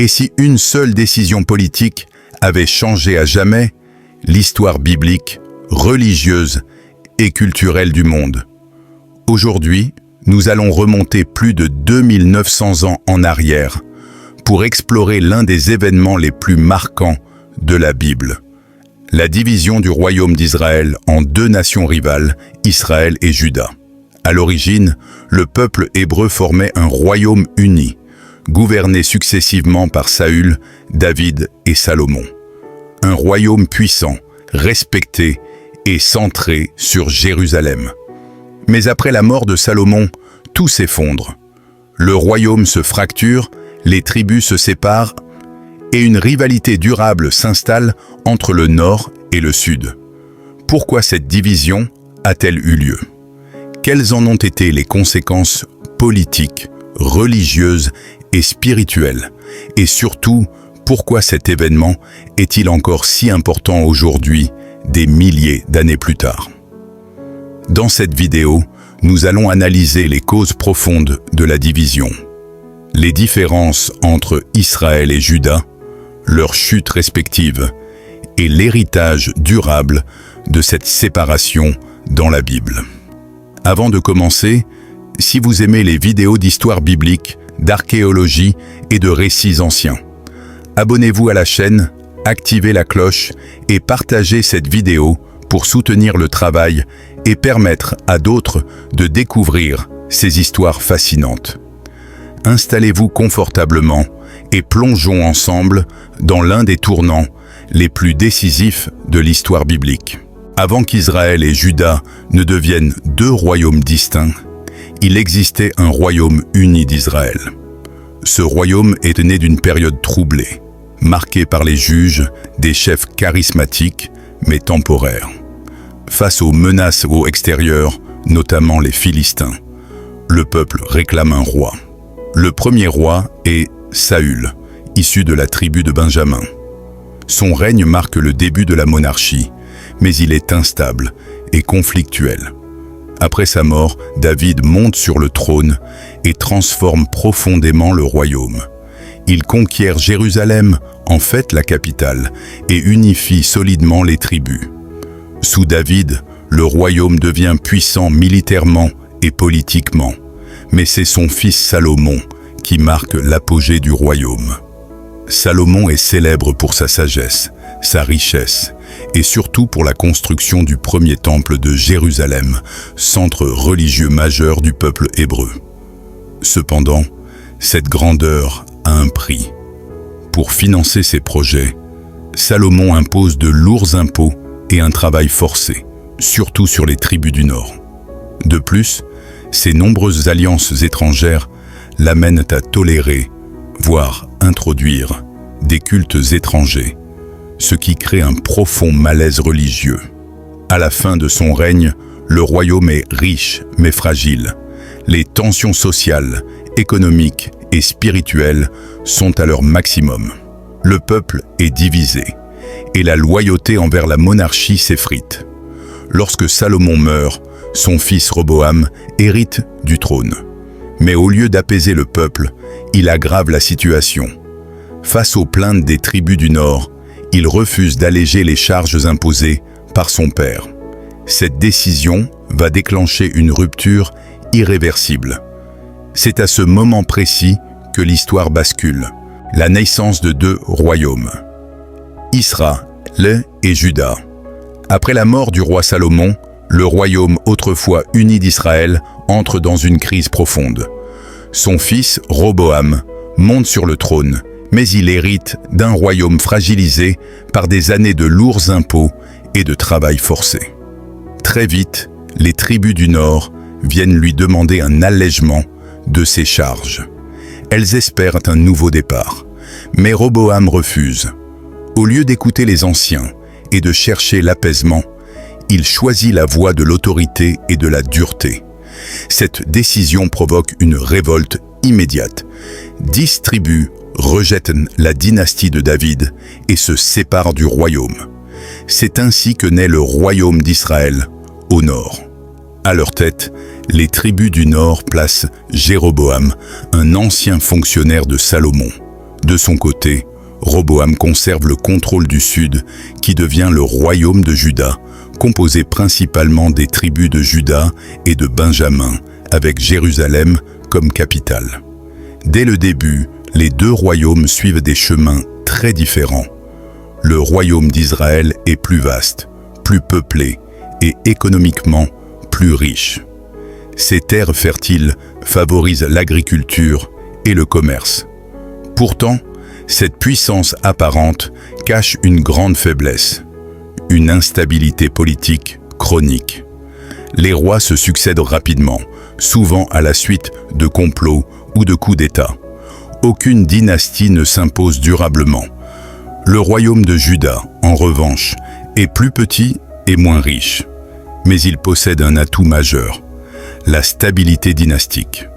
Et si une seule décision politique avait changé à jamais l'histoire biblique, religieuse et culturelle du monde? Aujourd'hui, nous allons remonter plus de 2900 ans en arrière pour explorer l'un des événements les plus marquants de la Bible. La division du royaume d'Israël en deux nations rivales, Israël et Juda. À l'origine, le peuple hébreu formait un royaume uni, gouverné successivement par Saül, David et Salomon. Un royaume puissant, respecté et centré sur Jérusalem. Mais après la mort de Salomon, tout s'effondre. Le royaume se fracture, les tribus se séparent et une rivalité durable s'installe entre le nord et le sud. Pourquoi cette division a-t-elle eu lieu? Quelles en ont été les conséquences politiques, religieuses et spirituelles? Et surtout, pourquoi cet événement est-il encore si important aujourd'hui, des milliers d'années plus tard? Dans cette vidéo, nous allons analyser les causes profondes de la division, les différences entre Israël et Juda, leurs chutes respectives et l'héritage durable de cette séparation dans la Bible. Avant de commencer, si vous aimez les vidéos d'histoire biblique, d'archéologie et de récits anciens, abonnez-vous à la chaîne, activez la cloche et partagez cette vidéo pour soutenir le travail et permettre à d'autres de découvrir ces histoires fascinantes. Installez-vous confortablement et plongeons ensemble dans l'un des tournants les plus décisifs de l'histoire biblique. Avant qu'Israël et Juda ne deviennent deux royaumes distincts, il existait un royaume uni d'Israël. Ce royaume est né d'une période troublée, marquée par les juges, des chefs charismatiques mais temporaires. Face aux menaces au extérieur, notamment les Philistins, le peuple réclame un roi. Le premier roi est Saül, issu de la tribu de Benjamin. Son règne marque le début de la monarchie, mais il est instable et conflictuel. Après sa mort, David monte sur le trône et transforme profondément le royaume. Il conquiert Jérusalem, en fait la capitale, et unifie solidement les tribus. Sous David, le royaume devient puissant militairement et politiquement, mais c'est son fils Salomon qui marque l'apogée du royaume. Salomon est célèbre pour sa sagesse, sa richesse, et surtout pour la construction du premier temple de Jérusalem, centre religieux majeur du peuple hébreu. Cependant, cette grandeur a un prix. Pour financer ses projets, Salomon impose de lourds impôts et un travail forcé, surtout sur les tribus du Nord. De plus, ses nombreuses alliances étrangères l'amènent à tolérer, voire introduire, des cultes étrangers, ce qui crée un profond malaise religieux. À la fin de son règne, le royaume est riche mais fragile. Les tensions sociales, économiques et spirituelles sont à leur maximum. Le peuple est divisé et la loyauté envers la monarchie s'effrite. Lorsque Salomon meurt, son fils Roboam hérite du trône. Mais au lieu d'apaiser le peuple, il aggrave la situation. Face aux plaintes des tribus du Nord, il refuse d'alléger les charges imposées par son père. Cette décision va déclencher une rupture irréversible. C'est à ce moment précis que l'histoire bascule. La naissance de deux royaumes, Israël et Juda. Après la mort du roi Salomon, le royaume autrefois uni d'Israël entre dans une crise profonde. Son fils, Roboam, monte sur le trône, mais il hérite d'un royaume fragilisé par des années de lourds impôts et de travail forcé. Très vite, les tribus du Nord viennent lui demander un allègement de ses charges. Elles espèrent un nouveau départ, mais Roboam refuse. Au lieu d'écouter les anciens et de chercher l'apaisement, il choisit la voie de l'autorité et de la dureté. Cette décision provoque une révolte immédiate. 10 tribus rejettent la dynastie de David et se séparent du royaume. C'est ainsi que naît le royaume d'Israël au nord. À leur tête, les tribus du nord placent Jéroboam, un ancien fonctionnaire de Salomon. De son côté, Roboam conserve le contrôle du sud, qui devient le royaume de Juda, composé principalement des tribus de Juda et de Benjamin, avec Jérusalem comme capitale. Dès le début, les deux royaumes suivent des chemins très différents. Le royaume d'Israël est plus vaste, plus peuplé et économiquement plus riche. Ces terres fertiles favorisent l'agriculture et le commerce. Pourtant, cette puissance apparente cache une grande faiblesse, une instabilité politique chronique. Les rois se succèdent rapidement, souvent à la suite de complots ou de coups d'État. Aucune dynastie ne s'impose durablement. Le royaume de Juda, en revanche, est plus petit et moins riche. Mais il possède un atout majeur, la stabilité dynastique.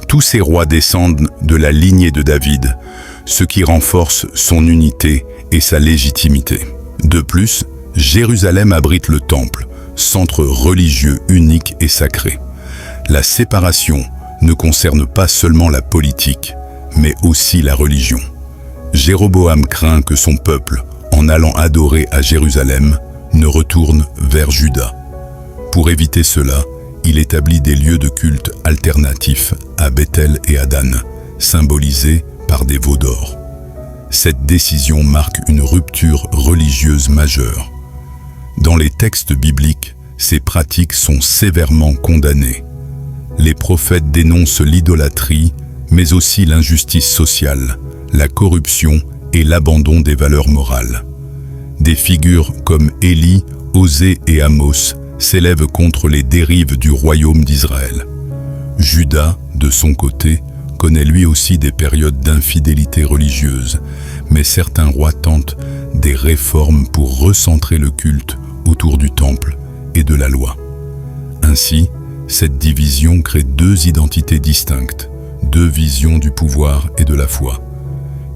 Tous ces rois descendent de la lignée de David, ce qui renforce son unité et sa légitimité. De plus, Jérusalem abrite le temple, centre religieux unique et sacré. La séparation ne concerne pas seulement la politique, mais aussi la religion. Jéroboam craint que son peuple, en allant adorer à Jérusalem, ne retourne vers Juda. Pour éviter cela, il établit des lieux de culte alternatifs à Bethel et à Dan, symbolisés par des veaux d'or. Cette décision marque une rupture religieuse majeure. Dans les textes bibliques, ces pratiques sont sévèrement condamnées. Les prophètes dénoncent l'idolâtrie, mais aussi l'injustice sociale, la corruption et l'abandon des valeurs morales. Des figures comme Élie, Osée et Amos s'élèvent contre les dérives du royaume d'Israël. Juda, de son côté, connaît lui aussi des périodes d'infidélité religieuse, mais certains rois tentent des réformes pour recentrer le culte autour du temple et de la loi. Ainsi, cette division crée deux identités distinctes, deux visions du pouvoir et de la foi,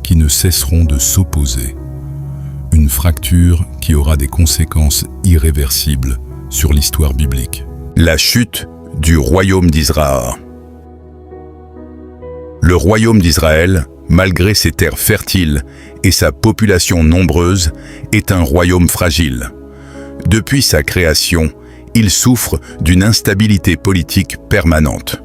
qui ne cesseront de s'opposer. Une fracture qui aura des conséquences irréversibles sur l'histoire biblique. La chute du royaume d'Israël. Le royaume d'Israël, malgré ses terres fertiles et sa population nombreuse, est un royaume fragile. Depuis sa création, il souffre d'une instabilité politique permanente.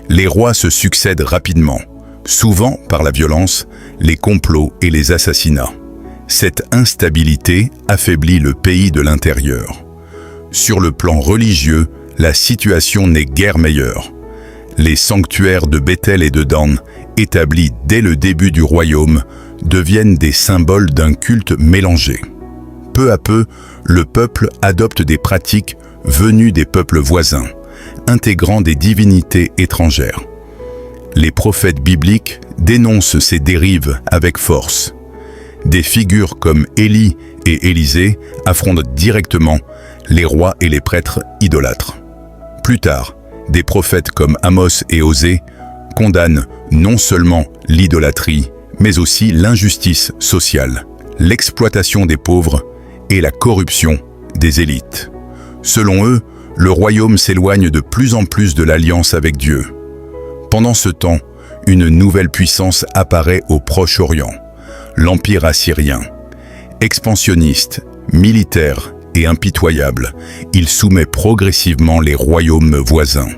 Les rois se succèdent rapidement, souvent par la violence, les complots et les assassinats. Cette instabilité affaiblit le pays de l'intérieur. Sur le plan religieux, la situation n'est guère meilleure. Les sanctuaires de Bethel et de Dan, établis dès le début du royaume, deviennent des symboles d'un culte mélangé. Peu à peu, le peuple adopte des pratiques venues des peuples voisins, intégrant des divinités étrangères. Les prophètes bibliques dénoncent ces dérives avec force. Des figures comme Élie et Élisée affrontent directement les rois et les prêtres idolâtres. Plus tard, des prophètes comme Amos et Osée condamnent non seulement l'idolâtrie, mais aussi l'injustice sociale, l'exploitation des pauvres et la corruption des élites. Selon eux, le royaume s'éloigne de plus en plus de l'alliance avec Dieu. Pendant ce temps, une nouvelle puissance apparaît au Proche-Orient, l'Empire assyrien. Expansionniste, militaire et impitoyable, il soumet progressivement les royaumes voisins.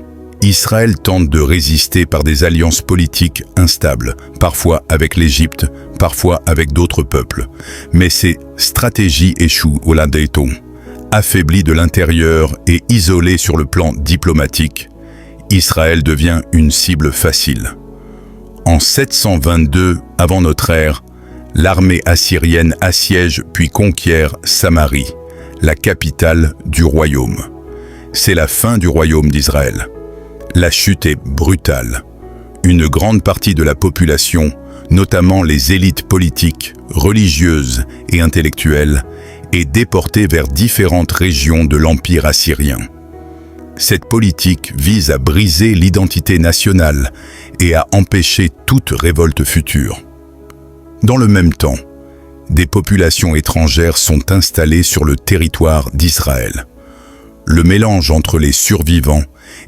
Israël tente de résister par des alliances politiques instables, parfois avec l'Égypte, parfois avec d'autres peuples. Mais ces stratégies échouent au Ladéton. Affaibli de l'intérieur et isolé sur le plan diplomatique, Israël devient une cible facile. En 722 avant notre ère, l'armée assyrienne assiège puis conquiert Samarie, la capitale du royaume. C'est la fin du royaume d'Israël. La chute est brutale. Une grande partie de la population, notamment les élites politiques, religieuses et intellectuelles, est déportée vers différentes régions de l'Empire assyrien. Cette politique vise à briser l'identité nationale et à empêcher toute révolte future. Dans le même temps, des populations étrangères sont installées sur le territoire d'Israël. Le mélange entre les survivants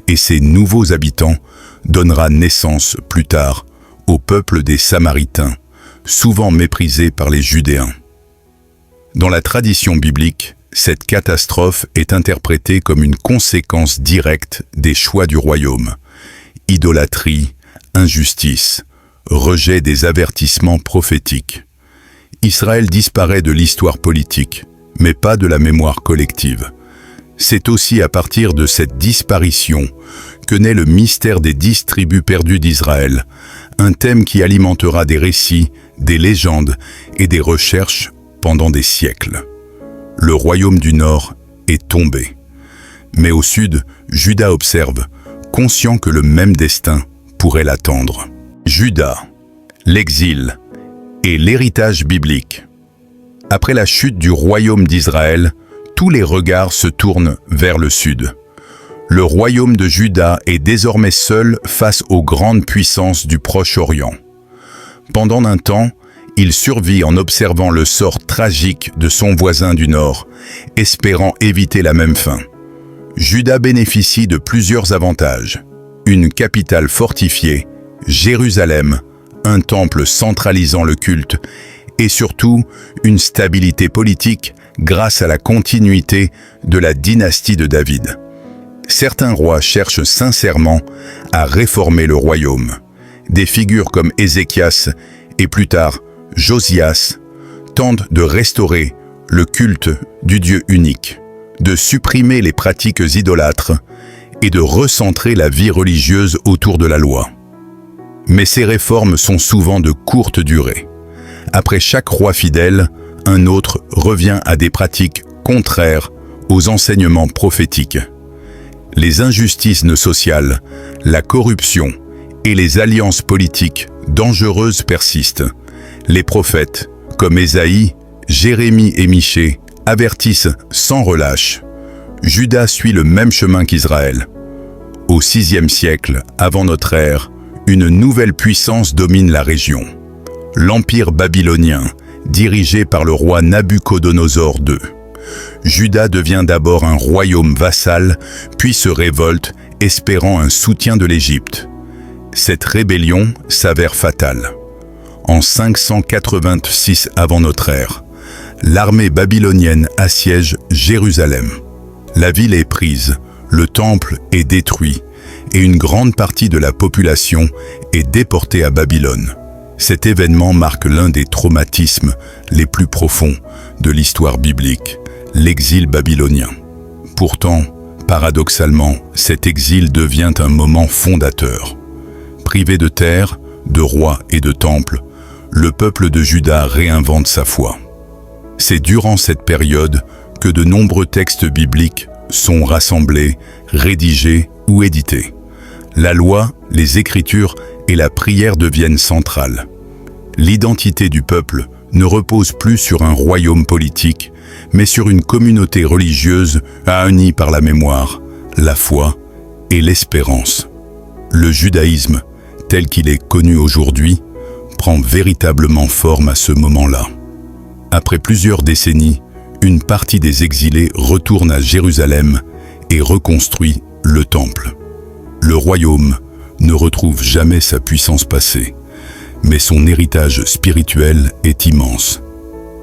et ces nouveaux habitants donnera naissance plus tard au peuple des Samaritains, souvent méprisé par les Judéens. Dans la tradition biblique, cette catastrophe est interprétée comme une conséquence directe des choix du royaume. Idolâtrie, injustice, rejet des avertissements prophétiques. Israël disparaît de l'histoire politique, mais pas de la mémoire collective. C'est aussi à partir de cette disparition que naît le mystère des 10 tribus perdues d'Israël, un thème qui alimentera des récits, des légendes et des recherches pendant des siècles. Le royaume du Nord est tombé. Mais au sud, Juda observe, conscient que le même destin pourrait l'attendre. Juda, l'exil et l'héritage biblique. Après la chute du royaume d'Israël, tous les regards se tournent vers le sud. Le royaume de Juda est désormais seul face aux grandes puissances du Proche-Orient. Pendant un temps, il survit en observant le sort tragique de son voisin du Nord, espérant éviter la même fin. Juda bénéficie de plusieurs avantages. Une capitale fortifiée, Jérusalem, un temple centralisant le culte, et surtout une stabilité politique grâce à la continuité de la dynastie de David. Certains rois cherchent sincèrement à réformer le royaume. Des figures comme Ézéchias et plus tard Josias tentent de restaurer le culte du Dieu unique, de supprimer les pratiques idolâtres et de recentrer la vie religieuse autour de la loi. Mais ces réformes sont souvent de courte durée. Après chaque roi fidèle, un autre revient à des pratiques contraires aux enseignements prophétiques. Les injustices sociales, la corruption et les alliances politiques dangereuses persistent. Les prophètes, comme Ésaïe, Jérémie et Michée, avertissent sans relâche. Juda suit le même chemin qu'Israël. Au VIe siècle, avant notre ère, une nouvelle puissance domine la région. L'Empire babylonien, dirigé par le roi Nabuchodonosor II. Juda devient d'abord un royaume vassal, puis se révolte, espérant un soutien de l'Égypte. Cette rébellion s'avère fatale. En 586 avant notre ère, l'armée babylonienne assiège Jérusalem. La ville est prise, le temple est détruit et une grande partie de la population est déportée à Babylone. Cet événement marque l'un des traumatismes les plus profonds de l'histoire biblique, l'exil babylonien. Pourtant, paradoxalement, cet exil devient un moment fondateur. Privé de terre, de rois et de temples, le peuple de Juda réinvente sa foi. C'est durant cette période que de nombreux textes bibliques sont rassemblés, rédigés ou édités. La loi, les Écritures et la prière deviennent centrales. L'identité du peuple ne repose plus sur un royaume politique, mais sur une communauté religieuse unie par la mémoire, la foi et l'espérance. Le judaïsme, tel qu'il est connu aujourd'hui, prend véritablement forme à ce moment-là. Après plusieurs décennies, une partie des exilés retourne à Jérusalem et reconstruit le temple. Le royaume ne retrouve jamais sa puissance passée, mais son héritage spirituel est immense.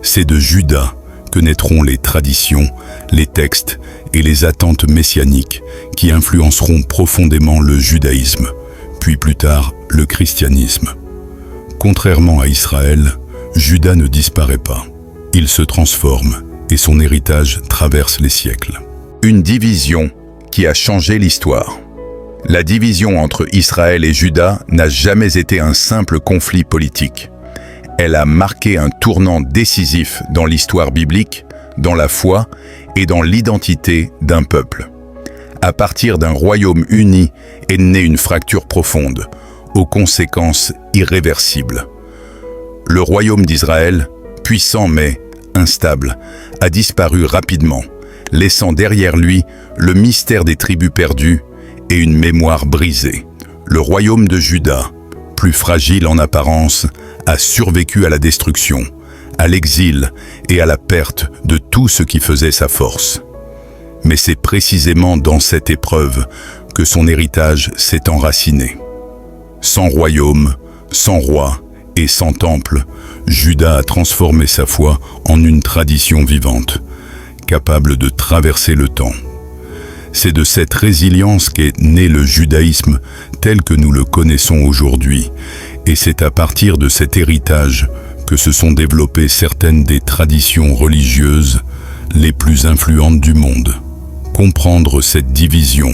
C'est de Juda que naîtront les traditions, les textes et les attentes messianiques qui influenceront profondément le judaïsme, puis plus tard le christianisme. Contrairement à Israël, Juda ne disparaît pas. Il se transforme et son héritage traverse les siècles. Une division qui a changé l'histoire. La division entre Israël et Juda n'a jamais été un simple conflit politique. Elle a marqué un tournant décisif dans l'histoire biblique, dans la foi et dans l'identité d'un peuple. À partir d'un royaume uni est née une fracture profonde, aux conséquences irréversibles. Le royaume d'Israël, puissant mais instable, a disparu rapidement, laissant derrière lui le mystère des tribus perdues et une mémoire brisée. Le royaume de Juda, plus fragile en apparence, a survécu à la destruction, à l'exil et à la perte de tout ce qui faisait sa force. Mais c'est précisément dans cette épreuve que son héritage s'est enraciné. Sans royaume, sans roi Et sans temple, Juda a transformé sa foi en une tradition vivante, capable de traverser le temps. C'est de cette résilience qu'est né le judaïsme tel que nous le connaissons aujourd'hui, et c'est à partir de cet héritage que se sont développées certaines des traditions religieuses les plus influentes du monde. Comprendre cette division,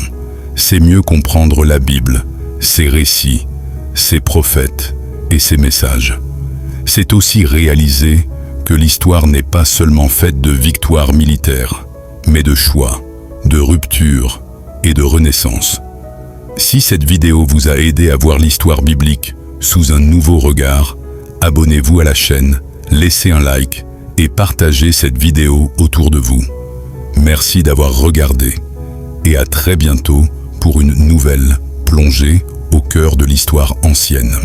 c'est mieux comprendre la Bible, ses récits, ses prophètes et ses messages. C'est aussi réaliser que l'histoire n'est pas seulement faite de victoires militaires, mais de choix, de ruptures et de renaissance. Si cette vidéo vous a aidé à voir l'histoire biblique sous un nouveau regard, abonnez-vous à la chaîne, laissez un like et partagez cette vidéo autour de vous. Merci d'avoir regardé et à très bientôt pour une nouvelle plongée au cœur de l'histoire ancienne.